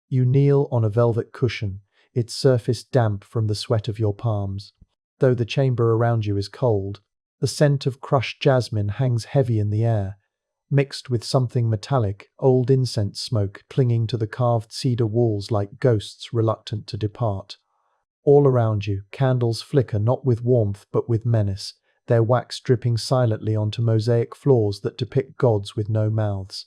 You kneel on a velvet cushion, its surface damp from the sweat of your palms. Though the chamber around you is cold, the scent of crushed jasmine hangs heavy in the air, mixed with something metallic, old incense smoke clinging to the carved cedar walls like ghosts reluctant to depart. All around you, candles flicker not with warmth but with menace, their wax dripping silently onto mosaic floors that depict gods with no mouths.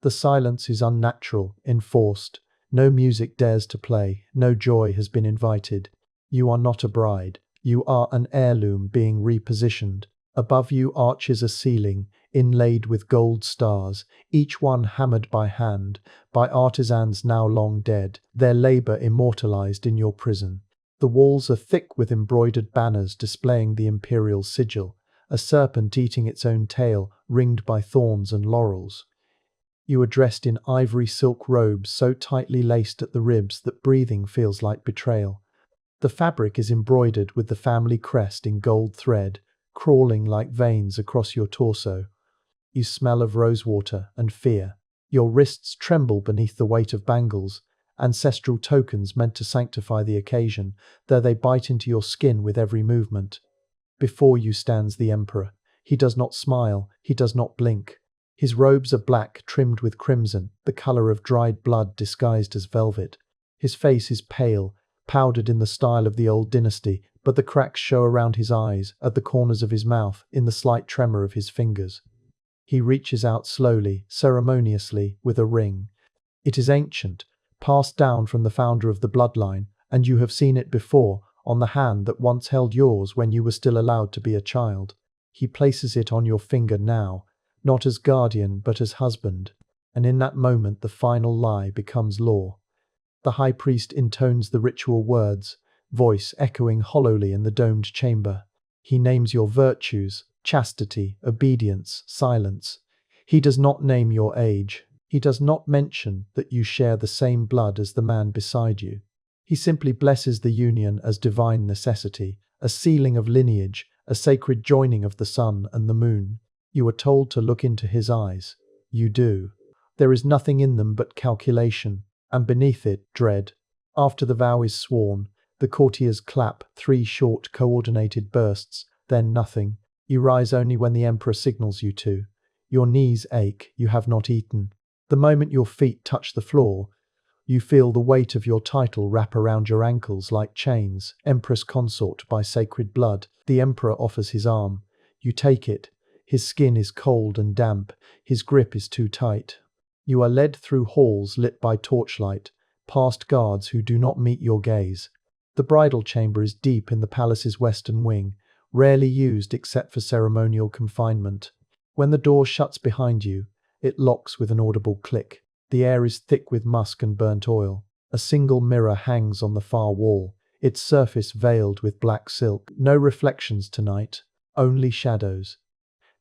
The silence is unnatural, enforced. No music dares to play, no joy has been invited. You are not a bride, you are an heirloom being repositioned. Above you arches a ceiling, inlaid with gold stars, each one hammered by hand, by artisans now long dead, their labor immortalized in your prison. The walls are thick with embroidered banners displaying the imperial sigil, a serpent eating its own tail, ringed by thorns and laurels. You are dressed in ivory silk robes so tightly laced at the ribs that breathing feels like betrayal. The fabric is embroidered with the family crest in gold thread, crawling like veins across your torso. You smell of rosewater and fear. Your wrists tremble beneath the weight of bangles, ancestral tokens meant to sanctify the occasion, though they bite into your skin with every movement. Before you stands the emperor. He does not smile, he does not blink. His robes are black, trimmed with crimson, the color of dried blood disguised as velvet. His face is pale, powdered in the style of the old dynasty, but the cracks show around his eyes, at the corners of his mouth, in the slight tremor of his fingers. He reaches out slowly, ceremoniously, with a ring. It is ancient, passed down from the founder of the bloodline, and you have seen it before, on the hand that once held yours when you were still allowed to be a child. He places it on your finger now, not as guardian but as husband, and in that moment the final lie becomes law. The high priest intones the ritual words, voice echoing hollowly in the domed chamber. He names your virtues, chastity, obedience, silence. He does not name your age. He does not mention that you share the same blood as the man beside you. He simply blesses the union as divine necessity, a sealing of lineage, a sacred joining of the sun and the moon. You are told to look into his eyes. You do. There is nothing in them but calculation, and beneath it, dread. After the vow is sworn, the courtiers clap 3 short coordinated bursts, then nothing. You rise only when the emperor signals you to. Your knees ache, you have not eaten. The moment your feet touch the floor, you feel the weight of your title wrap around your ankles like chains. Empress consort by sacred blood. The emperor offers his arm. You take it. His skin is cold and damp, his grip is too tight. You are led through halls lit by torchlight, past guards who do not meet your gaze. The bridal chamber is deep in the palace's western wing, rarely used except for ceremonial confinement. When the door shuts behind you, it locks with an audible click. The air is thick with musk and burnt oil. A single mirror hangs on the far wall, its surface veiled with black silk. No reflections tonight, only shadows.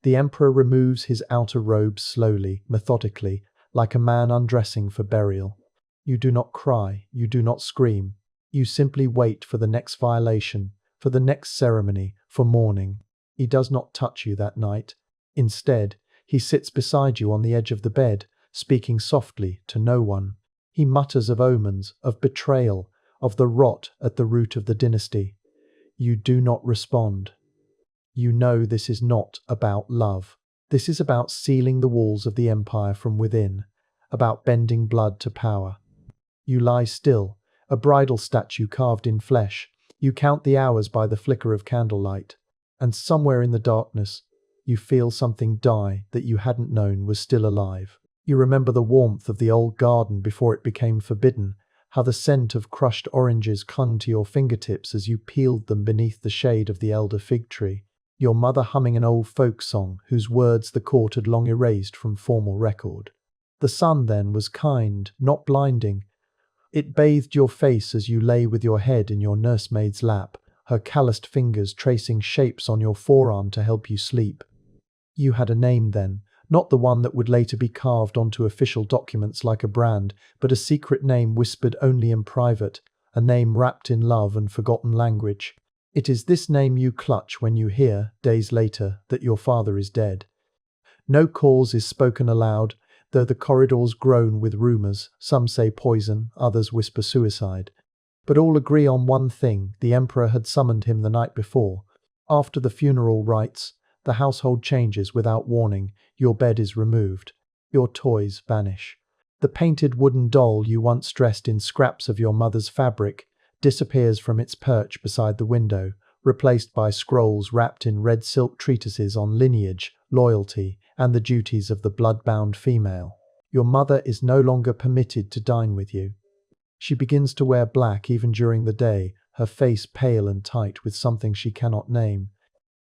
The emperor removes his outer robes slowly, methodically, like a man undressing for burial. You do not cry, you do not scream. You simply wait for the next violation, for the next ceremony, for mourning. He does not touch you that night. Instead, he sits beside you on the edge of the bed, speaking softly to no one. He mutters of omens, of betrayal, of the rot at the root of the dynasty. You do not respond. You know this is not about love. This is about sealing the walls of the empire from within, about bending blood to power. You lie still, a bridal statue carved in flesh. You count the hours by the flicker of candlelight, and somewhere in the darkness, you feel something die that you hadn't known was still alive. You remember the warmth of the old garden before it became forbidden, how the scent of crushed oranges clung to your fingertips as you peeled them beneath the shade of the elder fig tree. Your mother humming an old folk song whose words the court had long erased from formal record. The sun then was kind, not blinding. It bathed your face as you lay with your head in your nursemaid's lap, her calloused fingers tracing shapes on your forearm to help you sleep. You had a name then, not the one that would later be carved onto official documents like a brand, but a secret name whispered only in private, a name wrapped in love and forgotten language. It is this name you clutch when you hear, days later, that your father is dead. No cause is spoken aloud. though the corridors groan with rumors. Some say poison, others whisper suicide. But all agree on one thing: the emperor had summoned him the night before. After the funeral rites, the household changes without warning. Your bed is removed. Your toys vanish. The painted wooden doll you once dressed in scraps of your mother's fabric disappears from its perch beside the window, replaced by scrolls wrapped in red silk treatises on lineage, loyalty, and the duties of the blood-bound female. Your mother is no longer permitted to dine with you. She begins to wear black even during the day, her face pale and tight with something she cannot name.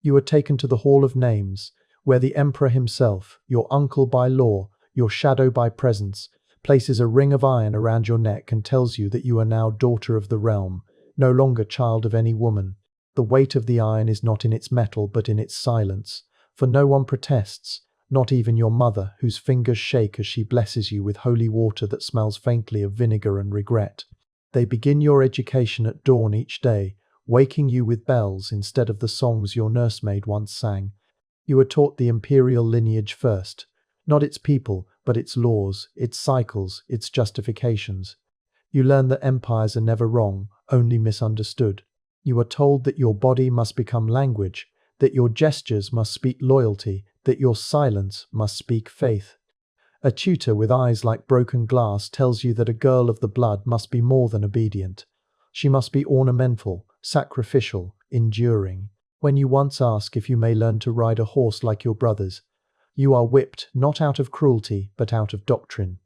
You are taken to the Hall of Names, where the emperor himself, your uncle by law, your shadow by presence, places a ring of iron around your neck and tells you that you are now daughter of the realm, no longer child of any woman. The weight of the iron is not in its metal but in its silence, for no one protests, not even your mother, whose fingers shake as she blesses you with holy water that smells faintly of vinegar and regret. They begin your education at dawn each day, waking you with bells instead of the songs your nursemaid once sang. You are taught the imperial lineage first, not its people, but its laws, its cycles, its justifications. You learn that empires are never wrong, only misunderstood. You are told that your body must become language, that your gestures must speak loyalty, that your silence must speak faith. A tutor with eyes like broken glass tells you that a girl of the blood must be more than obedient. She must be ornamental, sacrificial, enduring. When you once ask if you may learn to ride a horse like your brothers, you are whipped not out of cruelty but out of doctrine.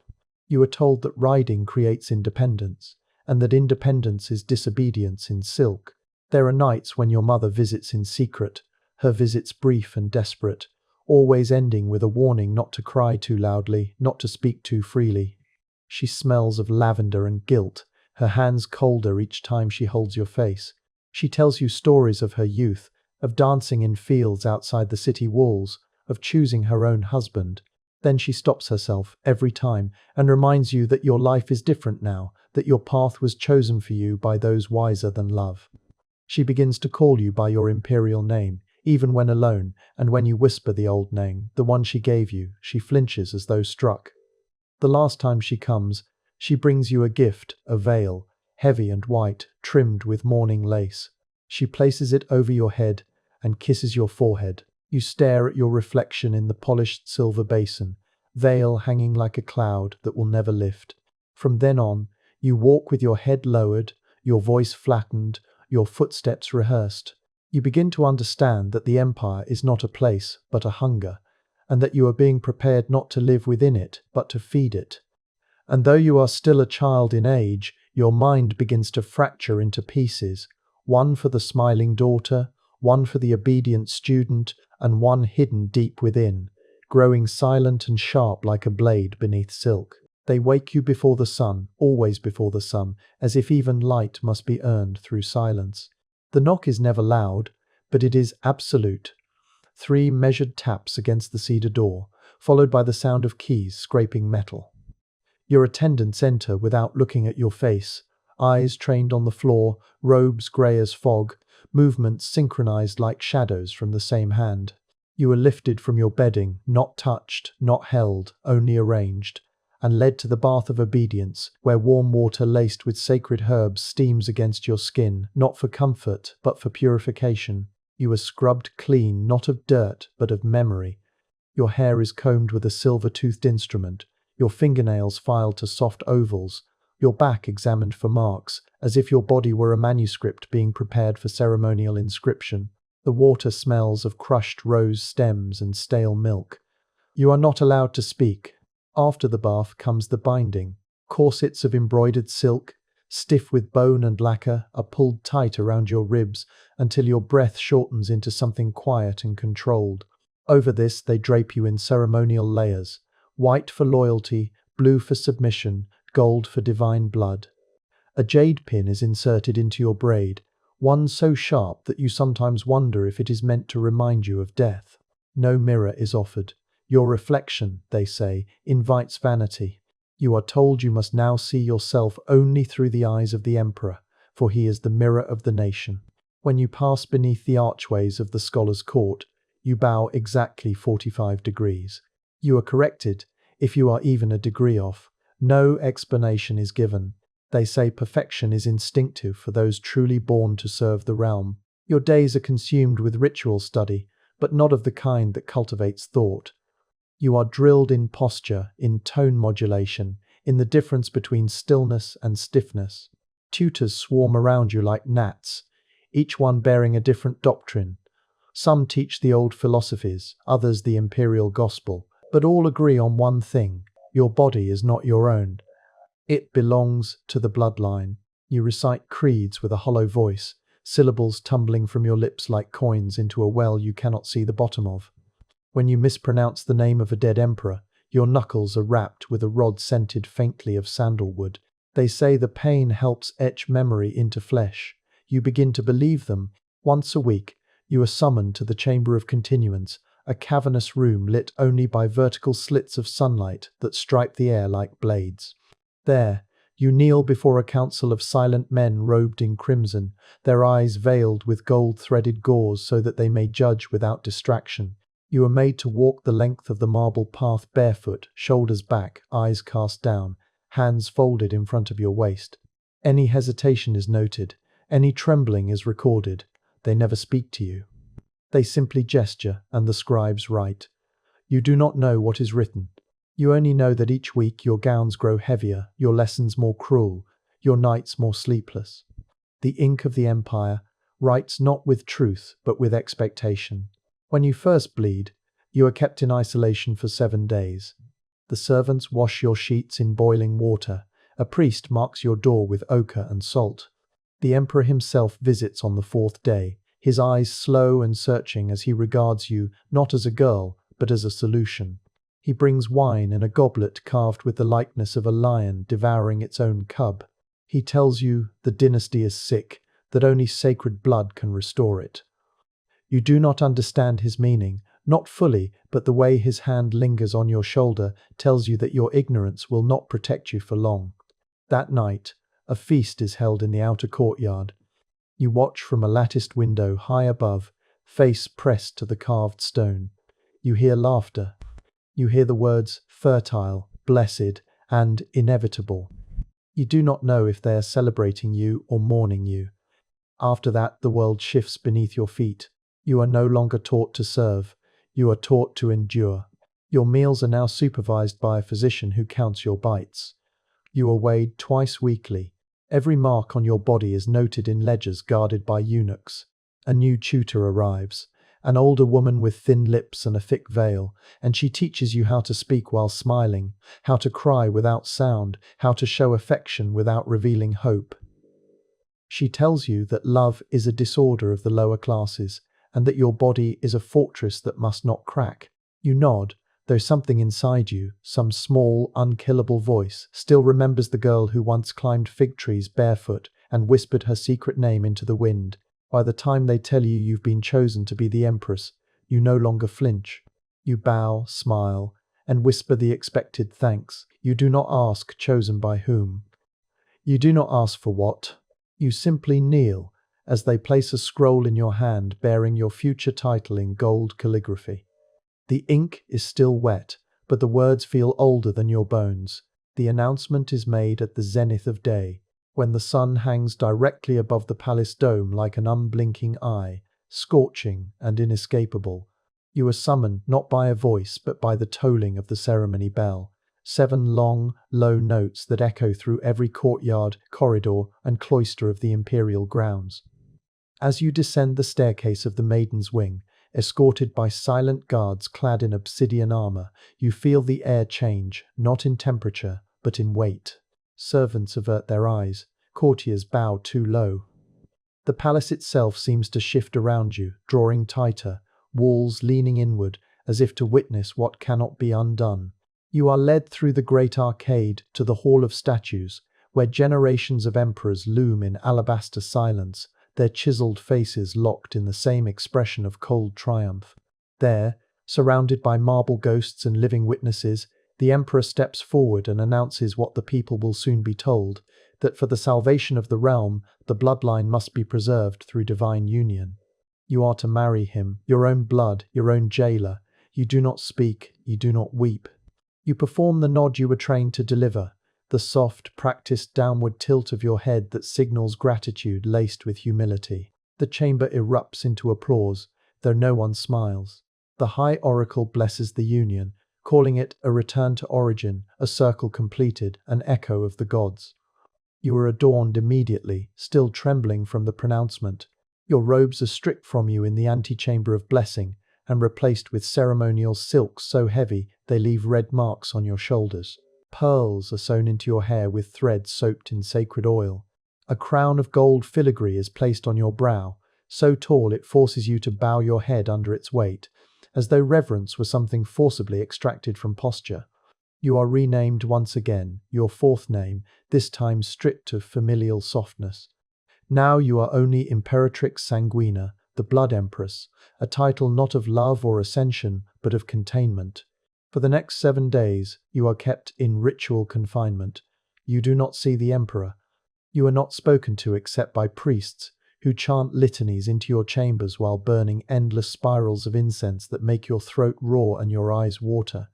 You are told that riding creates independence, and that independence is disobedience in silk. There are nights when your mother visits in secret, her visits brief and desperate, always ending with a warning not to cry too loudly, not to speak too freely. She smells of lavender and guilt, her hands colder each time she holds your face. She tells you stories of her youth, of dancing in fields outside the city walls, of choosing her own husband. Then she stops herself every time and reminds you that your life is different now, that your path was chosen for you by those wiser than love. She begins to call you by your imperial name, even when alone, and when you whisper the old name, the one she gave you, she flinches as though struck. The last time she comes, she brings you a gift, a veil, heavy and white, trimmed with mourning lace. She places it over your head and kisses your forehead. You stare at your reflection in the polished silver basin, veil hanging like a cloud that will never lift. From then on, you walk with your head lowered, your voice flattened, your footsteps rehearsed. You begin to understand that the empire is not a place, but a hunger, and that you are being prepared not to live within it, but to feed it. And though you are still a child in age, your mind begins to fracture into pieces, one for the smiling daughter, one for the obedient student, and one hidden deep within, growing silent and sharp like a blade beneath silk. They wake you before the sun, always before the sun, as if even light must be earned through silence. The knock is never loud, but it is absolute. 3 measured taps against the cedar door, followed by the sound of keys scraping metal. Your attendants enter without looking at your face, eyes trained on the floor, robes grey as fog, movements synchronized like shadows from the same hand. You are lifted from your bedding, not touched, not held, only arranged, and led to the bath of obedience, where warm water laced with sacred herbs steams against your skin, not for comfort, but for purification. You are scrubbed clean, not of dirt, but of memory. Your hair is combed with a silver-toothed instrument, your fingernails filed to soft ovals, your back examined for marks, as if your body were a manuscript being prepared for ceremonial inscription. The water smells of crushed rose stems and stale milk. You are not allowed to speak. After the bath comes the binding. Corsets of embroidered silk, stiff with bone and lacquer, are pulled tight around your ribs until your breath shortens into something quiet and controlled. Over this they drape you in ceremonial layers, white for loyalty, blue for submission, gold for divine blood. A jade pin is inserted into your braid, one so sharp that you sometimes wonder if it is meant to remind you of death. No mirror is offered. Your reflection, they say, invites vanity. You are told you must now see yourself only through the eyes of the emperor, for he is the mirror of the nation. When you pass beneath the archways of the scholar's court, you bow exactly 45 degrees. You are corrected. if you are even a degree off. No explanation is given. They say perfection is instinctive for those truly born to serve the realm. Your days are consumed with ritual study, but not of the kind that cultivates thought. You are drilled in posture, in tone modulation, in the difference between stillness and stiffness. Tutors swarm around you like gnats, each one bearing a different doctrine. Some teach the old philosophies, others the imperial gospel, but all agree on one thing: your body is not your own. It belongs to the bloodline. You recite creeds with a hollow voice, syllables tumbling from your lips like coins into a well you cannot see the bottom of. When you mispronounce the name of a dead emperor, your knuckles are rapped with a rod scented faintly of sandalwood. They say the pain helps etch memory into flesh. You begin to believe them. Once a week, you are summoned to the Chamber of Continuance, a cavernous room lit only by vertical slits of sunlight that stripe the air like blades. There, you kneel before a council of silent men robed in crimson, their eyes veiled with gold-threaded gauze so that they may judge without distraction. You are made to walk the length of the marble path barefoot, shoulders back, eyes cast down, hands folded in front of your waist. Any hesitation is noted, any trembling is recorded. They never speak to you. They simply gesture, and the scribes write. You do not know what is written. You only know that each week your gowns grow heavier, your lessons more cruel, your nights more sleepless. The ink of the empire writes not with truth, but with expectation. When you first bleed, you are kept in isolation for 7 days. The servants wash your sheets in boiling water. A priest marks your door with ochre and salt. The emperor himself visits on the 4th day, his eyes slow and searching as he regards you not as a girl, but as a solution. He brings wine in a goblet carved with the likeness of a lion devouring its own cub. He tells you the dynasty is sick, that only sacred blood can restore it. You do not understand his meaning, not fully, but the way his hand lingers on your shoulder tells you that your ignorance will not protect you for long. That night, a feast is held in the outer courtyard. You watch from a latticed window high above, face pressed to the carved stone. You hear laughter. You hear the words fertile, blessed, and inevitable. You do not know if they are celebrating you or mourning you. After that, the world shifts beneath your feet. You are no longer taught to serve. You are taught to endure. Your meals are now supervised by a physician who counts your bites. You are weighed twice weekly. Every mark on your body is noted in ledgers guarded by eunuchs. A new tutor arrives, an older woman with thin lips and a thick veil, and she teaches you how to speak while smiling, how to cry without sound, how to show affection without revealing hope. She tells you that love is a disorder of the lower classes, and that your body is a fortress that must not crack. You nod, though something inside you, some small, unkillable voice, still remembers the girl who once climbed fig trees barefoot and whispered her secret name into the wind. By the time they tell you you've been chosen to be the empress, you no longer flinch. You bow, smile, and whisper the expected thanks. You do not ask chosen by whom. You do not ask for what. You simply kneel, as they place a scroll in your hand bearing your future title in gold calligraphy. The ink is still wet, but the words feel older than your bones. The announcement is made at the zenith of day, when the sun hangs directly above the palace dome like an unblinking eye, scorching and inescapable. You are summoned not by a voice but by the tolling of the ceremony bell. 7 long, low notes that echo through every courtyard, corridor, and cloister of the imperial grounds. As you descend the staircase of the Maiden's Wing, escorted by silent guards clad in obsidian armor, you feel the air change, not in temperature, but in weight. Servants avert their eyes, courtiers bow too low. The palace itself seems to shift around you, drawing tighter, walls leaning inward, as if to witness what cannot be undone. You are led through the great arcade to the Hall of Statues, where generations of emperors loom in alabaster silence, their chiseled faces locked in the same expression of cold triumph. There, surrounded by marble ghosts and living witnesses, the emperor steps forward and announces what the people will soon be told, that for the salvation of the realm, the bloodline must be preserved through divine union. You are to marry him, your own blood, your own jailer. You do not speak, you do not weep. You perform the nod you were trained to deliver, the soft, practiced downward tilt of your head that signals gratitude laced with humility. The chamber erupts into applause, though no one smiles. The High Oracle blesses the union, calling it a return to origin, a circle completed, an echo of the gods. You are adorned immediately, still trembling from the pronouncement. Your robes are stripped from you in the antechamber of blessing, and replaced with ceremonial silks so heavy they leave red marks on your shoulders. Pearls are sewn into your hair with threads soaked in sacred oil. A crown of gold filigree is placed on your brow, so tall it forces you to bow your head under its weight, as though reverence were something forcibly extracted from posture. You are renamed once again, your fourth name, this time stripped of familial softness. Now you are only Imperatrix Sanguina, the Blood Empress, a title not of love or ascension, but of containment. For the next 7 days, you are kept in ritual confinement. You do not see the Emperor. You are not spoken to except by priests, who chant litanies into your chambers while burning endless spirals of incense that make your throat raw and your eyes water.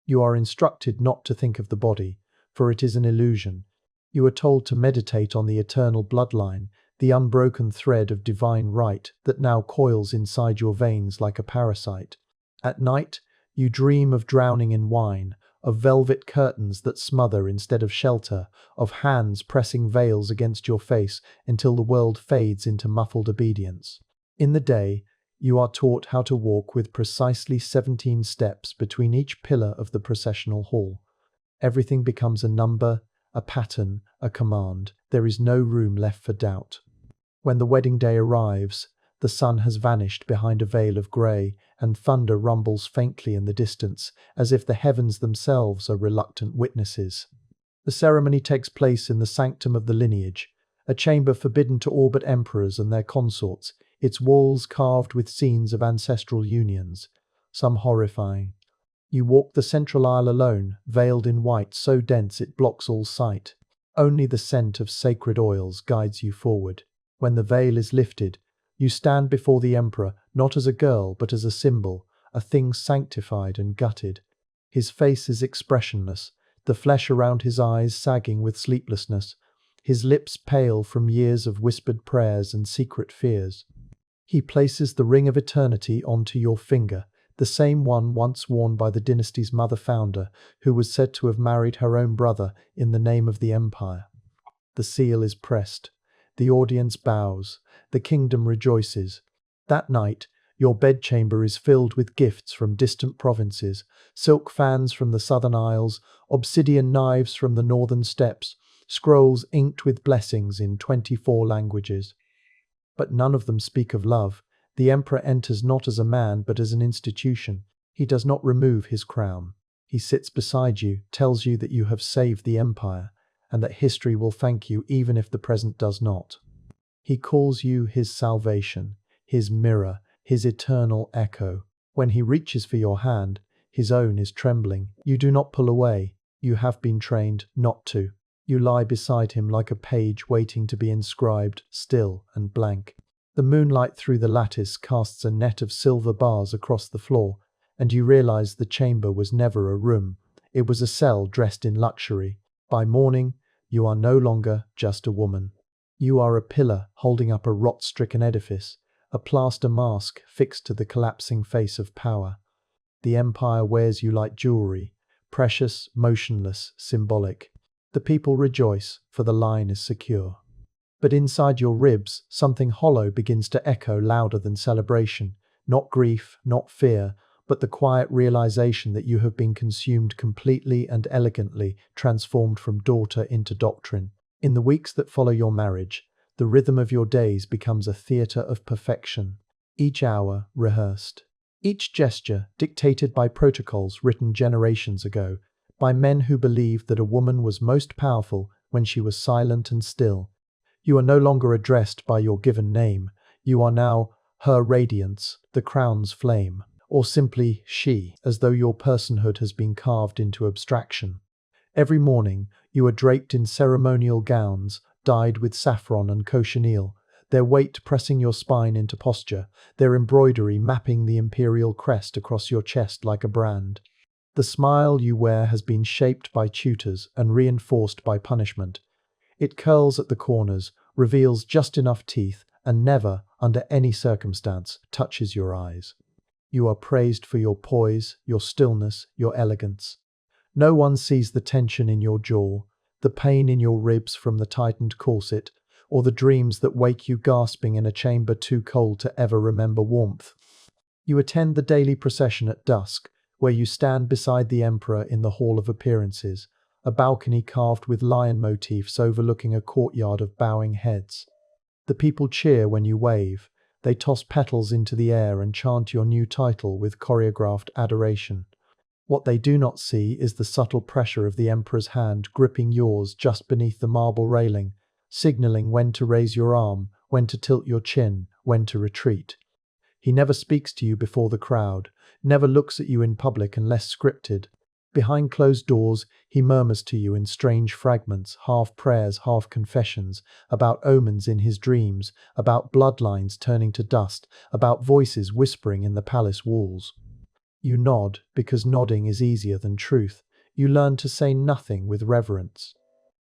You are instructed not to think of the body, for it is an illusion. You are told to meditate on the eternal bloodline, the unbroken thread of divine right that now coils inside your veins like a parasite. At night, you dream of drowning in wine, of velvet curtains that smother instead of shelter, of hands pressing veils against your face until the world fades into muffled obedience. In the day, you are taught how to walk with precisely 17 steps between each pillar of the processional hall. Everything becomes a number, a pattern, a command. There is no room left for doubt. When the wedding day arrives, the sun has vanished behind a veil of grey, and thunder rumbles faintly in the distance, as if the heavens themselves are reluctant witnesses. The ceremony takes place in the sanctum of the lineage, a chamber forbidden to all but emperors and their consorts, its walls carved with scenes of ancestral unions, some horrifying. You walk the central aisle alone, veiled in white so dense it blocks all sight. Only the scent of sacred oils guides you forward. When the veil is lifted, you stand before the emperor not as a girl but as a symbol, a thing sanctified and gutted. His face is expressionless, the flesh around his eyes sagging with sleeplessness, his lips pale from years of whispered prayers and secret fears. He places the ring of eternity onto your finger, the same one once worn by the dynasty's mother-founder, who was said to have married her own brother in the name of the empire. The seal is pressed. The audience bows. The kingdom rejoices. That night, your bedchamber is filled with gifts from distant provinces, silk fans from the southern isles, obsidian knives from the northern steppes, scrolls inked with blessings in 24 languages. But none of them speak of love. The emperor enters not as a man but as an institution. He does not remove his crown. He sits beside you, tells you that you have saved the empire, and that history will thank you even if the present does not. He calls you his salvation, his mirror, his eternal echo. When he reaches for your hand, his own is trembling. You do not pull away. You have been trained not to. You lie beside him like a page waiting to be inscribed, still and blank. The moonlight through the lattice casts a net of silver bars across the floor, and you realize the chamber was never a room. It was a cell dressed in luxury. By morning, you are no longer just a woman. You are a pillar holding up a rot-stricken edifice, a plaster mask fixed to the collapsing face of power. The empire wears you like jewelry, precious, motionless, symbolic. The people rejoice, for the line is secure. But inside your ribs, something hollow begins to echo louder than celebration. Not grief, not fear, but the quiet realization that you have been consumed completely and elegantly, transformed from daughter into doctrine. In the weeks that follow your marriage, the rhythm of your days becomes a theatre of perfection. Each hour rehearsed. Each gesture dictated by protocols written generations ago, by men who believed that a woman was most powerful when she was silent and still. You are no longer addressed by your given name. You are now her radiance, the crown's flame, or simply she, as though your personhood has been carved into abstraction. Every morning, you are draped in ceremonial gowns, dyed with saffron and cochineal, their weight pressing your spine into posture, their embroidery mapping the imperial crest across your chest like a brand. The smile you wear has been shaped by tutors and reinforced by punishment. It curls at the corners, reveals just enough teeth, and never, under any circumstance, touches your eyes. You are praised for your poise, your stillness, your elegance. No one sees the tension in your jaw, the pain in your ribs from the tightened corset, or the dreams that wake you gasping in a chamber too cold to ever remember warmth. You attend the daily procession at dusk, where you stand beside the emperor in the Hall of Appearances, a balcony carved with lion motifs overlooking a courtyard of bowing heads. The people cheer when you wave. They toss petals into the air and chant your new title with choreographed adoration. What they do not see is the subtle pressure of the emperor's hand gripping yours just beneath the marble railing, signaling when to raise your arm, when to tilt your chin, when to retreat. He never speaks to you before the crowd, never looks at you in public unless scripted. Behind closed doors, he murmurs to you in strange fragments, half prayers, half confessions, about omens in his dreams, about bloodlines turning to dust, about voices whispering in the palace walls. You nod, because nodding is easier than truth. You learn to say nothing with reverence.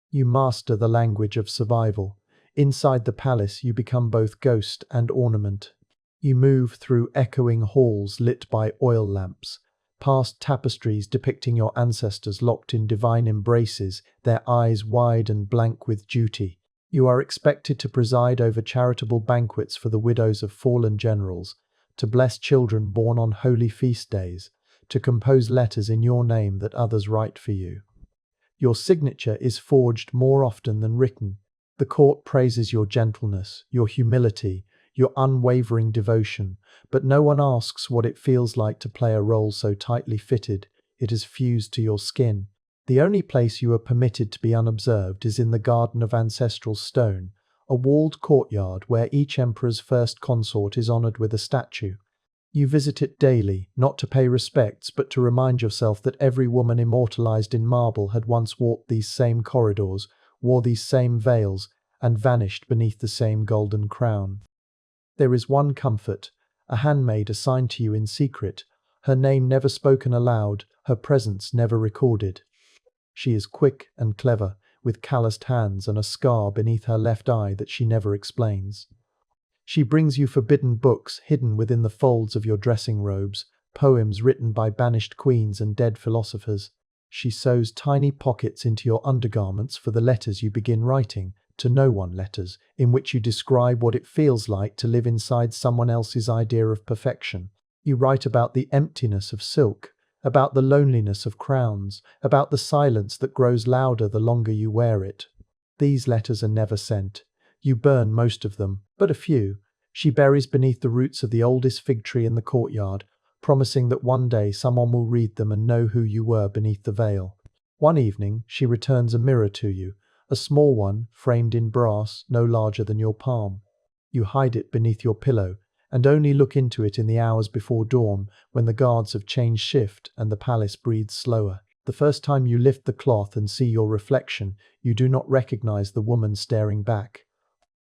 You master the language of survival. Inside the palace, you become both ghost and ornament. You move through echoing halls lit by oil lamps, past tapestries depicting your ancestors locked in divine embraces, their eyes wide and blank with duty. You are expected to preside over charitable banquets for the widows of fallen generals, to bless children born on holy feast days, to compose letters in your name that others write for you. Your signature is forged more often than written. The court praises your gentleness, your humility, your unwavering devotion, but no one asks what it feels like to play a role so tightly fitted, it is fused to your skin. The only place you are permitted to be unobserved is in the Garden of Ancestral Stone, a walled courtyard where each emperor's first consort is honored with a statue. You visit it daily, not to pay respects, but to remind yourself that every woman immortalized in marble had once walked these same corridors, wore these same veils, and vanished beneath the same golden crown. There is one comfort, a handmaid assigned to you in secret, her name never spoken aloud, her presence never recorded. She is quick and clever, with calloused hands and a scar beneath her left eye that she never explains. She brings you forbidden books hidden within the folds of your dressing robes, poems written by banished queens and dead philosophers. She sews tiny pockets into your undergarments for the letters you begin writing, to no one letters, in which you describe what it feels like to live inside someone else's idea of perfection. You write about the emptiness of silk, about the loneliness of crowns, about the silence that grows louder the longer you wear it. These letters are never sent. You burn most of them, but a few. She buries beneath the roots of the oldest fig tree in the courtyard, promising that one day someone will read them and know who you were beneath the veil. One evening, she returns a mirror to you, a small one, framed in brass, no larger than your palm. You hide it beneath your pillow, and only look into it in the hours before dawn, when the guards have changed shift and the palace breathes slower. The first time you lift the cloth and see your reflection, you do not recognize the woman staring back.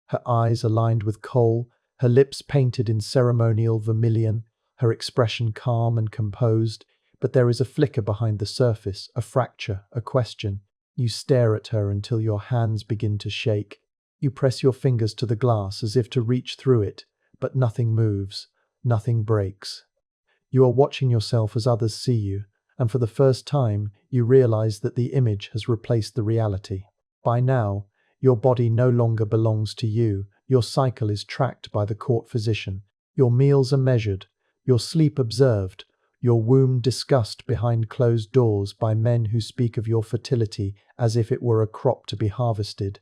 Her eyes are lined with kohl, her lips painted in ceremonial vermilion, her expression calm and composed, but there is a flicker behind the surface, a fracture, a question. You stare at her until your hands begin to shake. You press your fingers to the glass as if to reach through it, but nothing moves, nothing breaks. You are watching yourself as others see you, and for the first time, you realize that the image has replaced the reality. By now, your body no longer belongs to you, your cycle is tracked by the court physician, your meals are measured, your sleep observed, your womb discussed behind closed doors by men who speak of your fertility as if it were a crop to be harvested.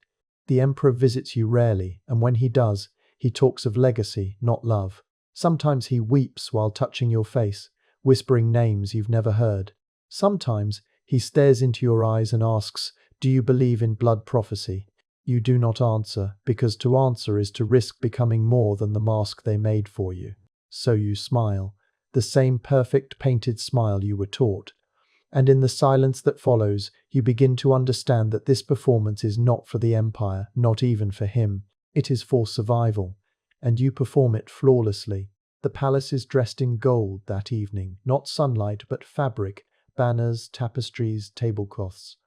The emperor visits you rarely, and when he does, he talks of legacy, not love. Sometimes he weeps while touching your face, whispering names you've never heard. Sometimes he stares into your eyes and asks, "Do you believe in blood prophecy?" You do not answer, because to answer is to risk becoming more than the mask they made for you. So you smile, the same perfect painted smile you were taught. And in the silence that follows, you begin to understand that this performance is not for the empire, not even for him. It is for survival, and you perform it flawlessly. The palace is dressed in gold that evening, not sunlight but fabric, banners, tapestries, tablecloths,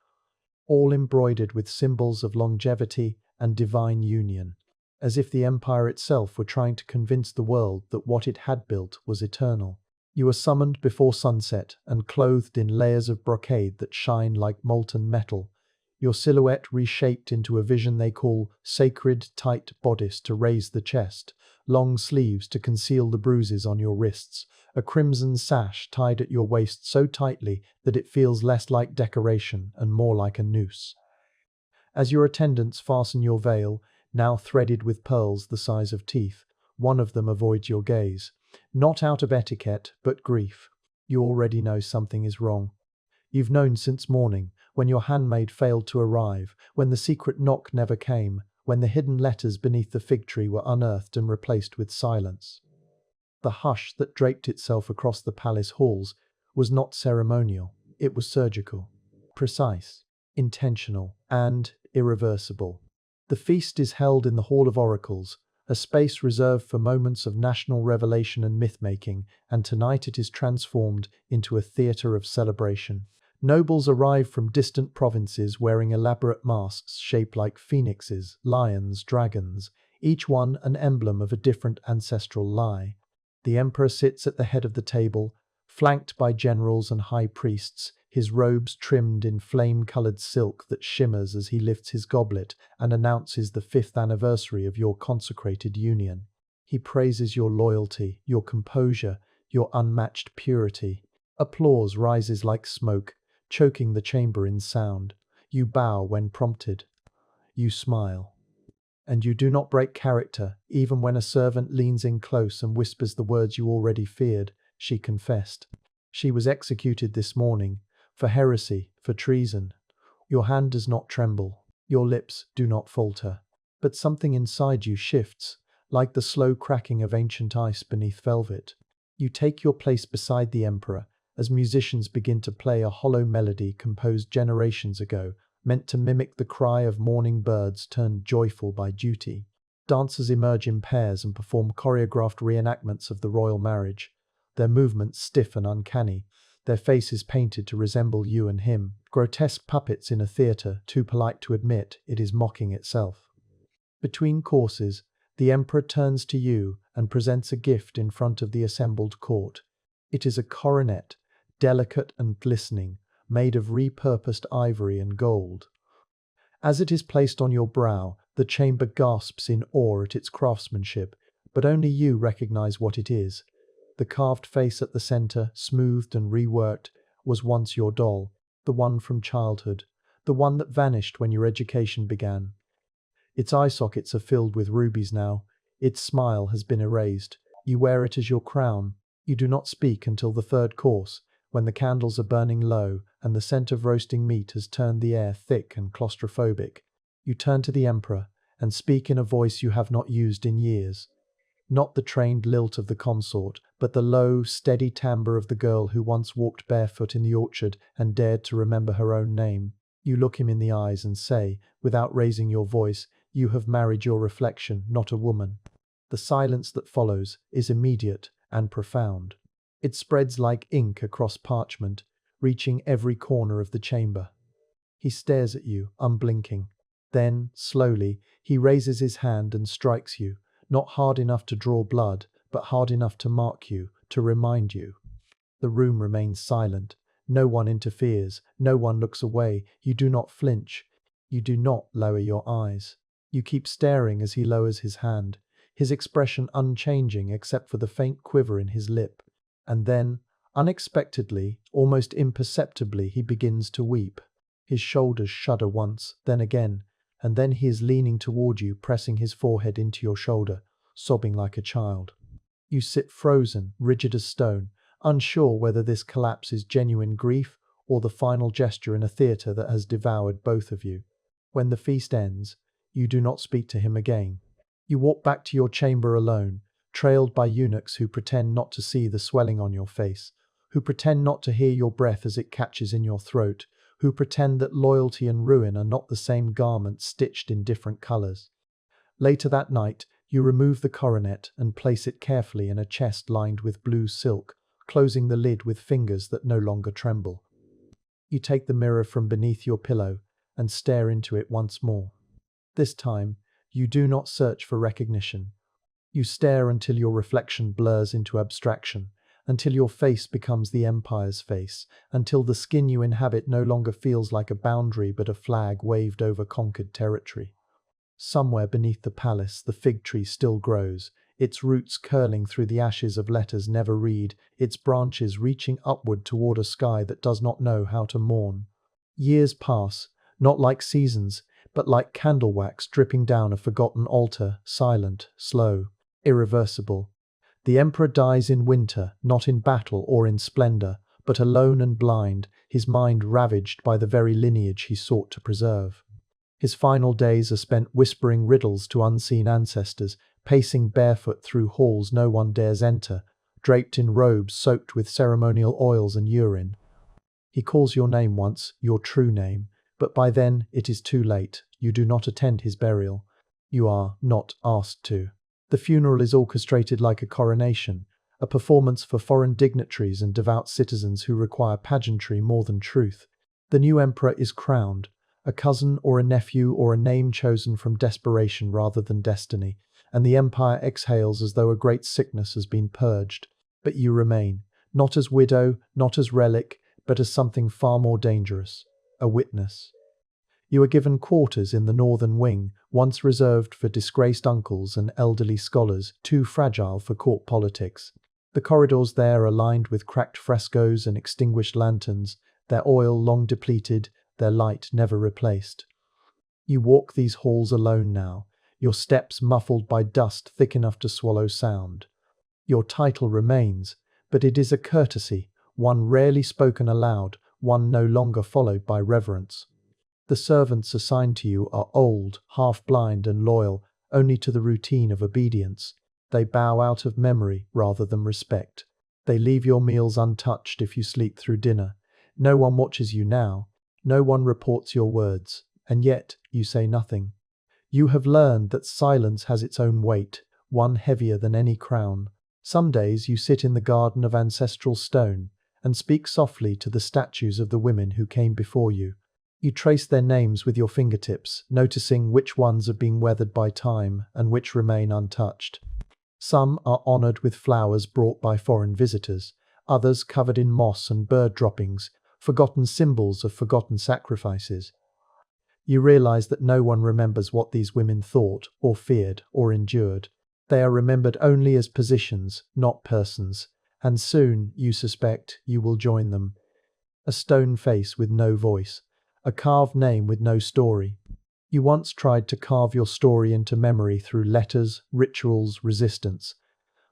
all embroidered with symbols of longevity and divine union, as if the empire itself were trying to convince the world that what it had built was eternal. You are summoned before sunset and clothed in layers of brocade that shine like molten metal, your silhouette reshaped into a vision they call sacred tight bodice to raise the chest, long sleeves to conceal the bruises on your wrists, a crimson sash tied at your waist so tightly that it feels less like decoration and more like a noose. As your attendants fasten your veil, now threaded with pearls the size of teeth, one of them avoids your gaze, not out of etiquette, but grief. You already know something is wrong. You've known since morning, when your handmaid failed to arrive, when the secret knock never came, when the hidden letters beneath the fig tree were unearthed and replaced with silence. The hush that draped itself across the palace halls was not ceremonial, it was surgical, precise, intentional, and irreversible. The feast is held in the Hall of Oracles, a space reserved for moments of national revelation and myth-making, and tonight it is transformed into a theatre of celebration. Nobles arrive from distant provinces wearing elaborate masks shaped like phoenixes, lions, dragons, each one an emblem of a different ancestral lie. The emperor sits at the head of the table, flanked by generals and high priests, his robes trimmed in flame-colored silk that shimmers as he lifts his goblet and announces the 5th anniversary of your consecrated union. He praises your loyalty, your composure, your unmatched purity. Applause rises like smoke, choking the chamber in sound. You bow when prompted. You smile. And you do not break character, even when a servant leans in close and whispers the words you already feared. She confessed. She was executed this morning, for heresy, for treason. Your hand does not tremble, your lips do not falter. But something inside you shifts, like the slow cracking of ancient ice beneath velvet. You take your place beside the emperor, as musicians begin to play a hollow melody composed generations ago, meant to mimic the cry of mourning birds turned joyful by duty. Dancers emerge in pairs and perform choreographed reenactments of the royal marriage, their movements stiff and uncanny, their faces painted to resemble you and him, grotesque puppets in a theatre too polite to admit it is mocking itself. Between courses, the emperor turns to you and presents a gift in front of the assembled court. It is a coronet, delicate and glistening, made of repurposed ivory and gold. As it is placed on your brow, the chamber gasps in awe at its craftsmanship, but only you recognize what it is. The carved face at the center, smoothed and reworked, was once your doll, the one from childhood, the one that vanished when your education began. Its eye sockets are filled with rubies now, its smile has been erased. You wear it as your crown. You do not speak until the third course, when the candles are burning low and the scent of roasting meat has turned the air thick and claustrophobic. You turn to the emperor and speak in a voice you have not used in years. Not the trained lilt of the consort, but the low, steady timbre of the girl who once walked barefoot in the orchard and dared to remember her own name. You look him in the eyes and say, without raising your voice, "You have married your reflection, not a woman." The silence that follows is immediate and profound. It spreads like ink across parchment, reaching every corner of the chamber. He stares at you, unblinking. Then, slowly, he raises his hand and strikes you, not hard enough to draw blood, but hard enough to mark you, to remind you. The room remains silent. No one interferes. No one looks away. You do not flinch. You do not lower your eyes. You keep staring as he lowers his hand, his expression unchanging except for the faint quiver in his lip. And then, unexpectedly, almost imperceptibly, he begins to weep. His shoulders shudder once, then again, and then he is leaning toward you, pressing his forehead into your shoulder, sobbing like a child. You sit frozen, rigid as stone, unsure whether this collapse is genuine grief or the final gesture in a theatre that has devoured both of you. When the feast ends, you do not speak to him again. You walk back to your chamber alone, trailed by eunuchs who pretend not to see the swelling on your face, who pretend not to hear your breath as it catches in your throat, who pretend that loyalty and ruin are not the same garment stitched in different colors. Later that night, you remove the coronet and place it carefully in a chest lined with blue silk, closing the lid with fingers that no longer tremble. You take the mirror from beneath your pillow and stare into it once more. This time, you do not search for recognition. You stare until your reflection blurs into abstraction, until your face becomes the empire's face, until the skin you inhabit no longer feels like a boundary but a flag waved over conquered territory. Somewhere beneath the palace, the fig tree still grows, its roots curling through the ashes of letters never read, its branches reaching upward toward a sky that does not know how to mourn. Years pass, not like seasons, but like candle wax dripping down a forgotten altar, silent, slow, irreversible. The emperor dies in winter, not in battle or in splendor, but alone and blind, his mind ravaged by the very lineage he sought to preserve. His final days are spent whispering riddles to unseen ancestors, pacing barefoot through halls no one dares enter, draped in robes soaked with ceremonial oils and urine. He calls your name once, your true name, but by then it is too late. You do not attend his burial. You are not asked to. The funeral is orchestrated like a coronation, a performance for foreign dignitaries and devout citizens who require pageantry more than truth. The new emperor is crowned, a cousin or a nephew or a name chosen from desperation rather than destiny, and the empire exhales as though a great sickness has been purged. But you remain, not as widow, not as relic, but as something far more dangerous, a witness. You are given quarters in the northern wing, once reserved for disgraced uncles and elderly scholars, too fragile for court politics. The corridors there are lined with cracked frescoes and extinguished lanterns, their oil long depleted, their light never replaced. You walk these halls alone now, your steps muffled by dust thick enough to swallow sound. Your title remains, but it is a courtesy, one rarely spoken aloud, one no longer followed by reverence. The servants assigned to you are old, half-blind and loyal, only to the routine of obedience. They bow out of memory rather than respect. They leave your meals untouched if you sleep through dinner. No one watches you now. No one reports your words, and yet you say nothing. You have learned that silence has its own weight, one heavier than any crown. Some days you sit in the garden of ancestral stone and speak softly to the statues of the women who came before you. You trace their names with your fingertips, noticing which ones have been weathered by time and which remain untouched. Some are honored with flowers brought by foreign visitors, others covered in moss and bird droppings, forgotten symbols of forgotten sacrifices. You realize that no one remembers what these women thought, or feared, or endured. They are remembered only as positions, not persons, and soon, you suspect, you will join them. A stone face with no voice, a carved name with no story. You once tried to carve your story into memory through letters, rituals, resistance.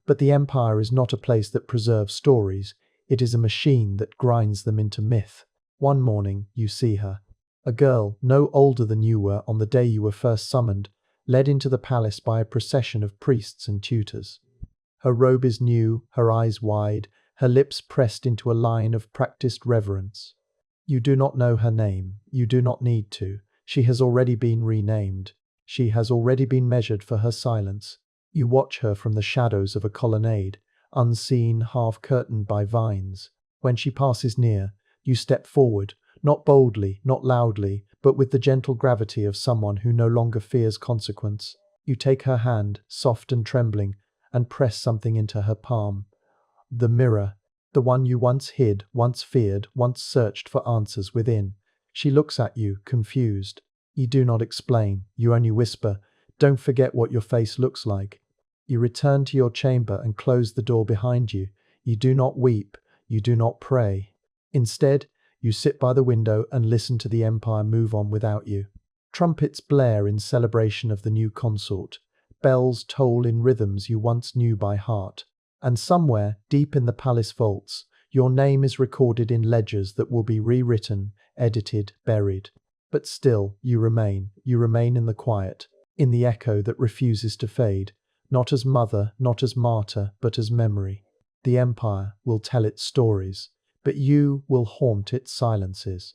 But the empire is not a place that preserves stories, it is a machine that grinds them into myth. One morning, you see her. A girl, no older than you were on the day you were first summoned, led into the palace by a procession of priests and tutors. Her robe is new, her eyes wide, her lips pressed into a line of practiced reverence. You do not know her name, you do not need to. She has already been renamed. She has already been measured for her silence. You watch her from the shadows of a colonnade, unseen, half curtained by vines. When she passes near, you step forward, not boldly, not loudly, but with the gentle gravity of someone who no longer fears consequence. You take her hand, soft and trembling, and press something into her palm. The mirror, the one you once hid, once feared, once searched for answers within. She looks at you, confused. You do not explain, you only whisper, "Don't forget what your face looks like." You return to your chamber and close the door behind you. You do not weep, you do not pray. Instead, you sit by the window and listen to the empire move on without you. Trumpets blare in celebration of the new consort. Bells toll in rhythms you once knew by heart. And somewhere, deep in the palace vaults, your name is recorded in ledgers that will be rewritten, edited, buried. But still, you remain in the quiet, in the echo that refuses to fade, not as mother, not as martyr, but as memory. The empire will tell its stories, but you will haunt its silences.